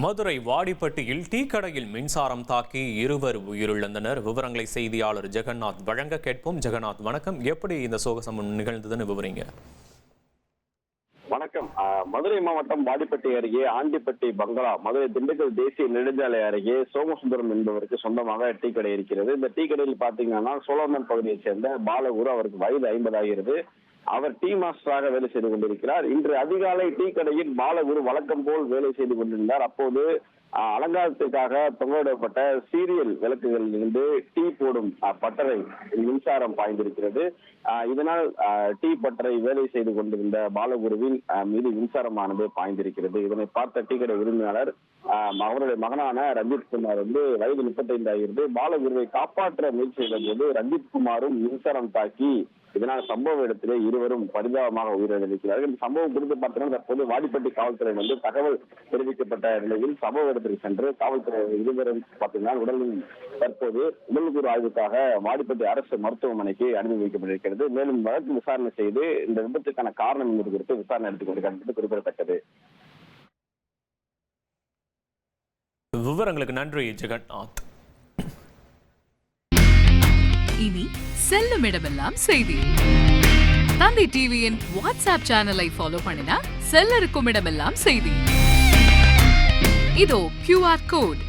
Madurai வாடிப்பட்டியில் tea கடையில் மின்சாரம் தாக்கி இருவர் உயிரிழந்தனர். விவரங்களை செய்தியாளர் ஜெகநாத் வழங்க கேட்போம். ஜெகநாத், வணக்கம். எப்படி இந்த சோக சம்பவம் நிகழ்ந்ததுன்னு விவரிங்க. வணக்கம். மதுரை மாவட்டம் வாடிப்பட்டி அருகே ஆண்டிப்பட்டி பங்களா, மதுரை திண்டுக்கல் தேசிய நெடுஞ்சாலை அருகே சோமசுந்தரம் என்பவருக்கு சொந்தமாக டீ கடை இருக்கிறது. இந்த டீ கடையில் பாத்தீங்கன்னா சோழமன் பகுதியைச் சேர்ந்த பாலகுரு, அவருக்கு வயது 50 ஆகிறது. அவர் டீ மாஸ்டராக வேலை செய்து கொண்டிருக்கிறார். இன்று அதிகாலை டீ கடையில் பாலகுரு வழக்கம் போல் வேலை செய்து கொண்டிருந்தார். அப்போது அலங்காரத்திற்காக தொங்கவிடப்பட்ட சீரியல் விளக்குகளில் இருந்து டீ போடும் பட்டறை மின்சாரம் பாய்ந்திருக்கிறது. இதனால் டீ பட்டறை வேலை செய்து கொண்டிருந்த பாலகுருவின் மீது மின்சாரமானது பாய்ந்திருக்கிறது. இதனை பார்த்த டீ கடை உரிமையாளர் அவருடைய மகனான ரஞ்சித் குமார் வயது 35 ஆகிறது. பாலகுருவை காப்பாற்ற முயற்சி செய்த போது ரஞ்சித் குமாரும் மின்சாரம் தாக்கி இதனால் சம்பவ இடத்திலே இருவரும் பரிதாபமாக உயிரிழந்திருக்கிறார்கள். இந்த சம்பவம் குறித்து பார்த்தீங்கன்னா தற்போது வாடிப்பட்டி காவல்துறை தகவல் தெரிவிக்கப்பட்ட நிலையில் சம்பவ இடத்திற்கு சென்று காவல்துறை இருவரும் பார்த்தீங்கன்னா உடலில் தற்போது உடல்கூறு ஆய்வுக்காக வாடிப்பட்டி அரசு மருத்துவமனைக்கு அனுப்பி வைக்கப்பட்டிருக்கிறது. மேலும் வழக்கு விசாரணை செய்து இந்த விபத்துக்கான காரணம் என்பது குறித்து விசாரணை எடுத்துக் கொண்டிருக்கிறது குறிப்பிடத்தக்கது. விவரங்களுக்கு நன்றி ஜெகநாத். இனி செல்லும் இடமெல்லாம் செய்தி. தந்தை டிவியின் வாட்ஸ்அப் சேனலை ஃபாலோ பண்ணினா செல்ல இருக்கும் இடமெல்லாம் செய்தி. இதோ QR கோட்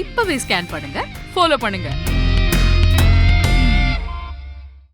இப்பவே ஸ்கேன் பண்ணுங்க, ஃபாலோ பண்ணுங்க.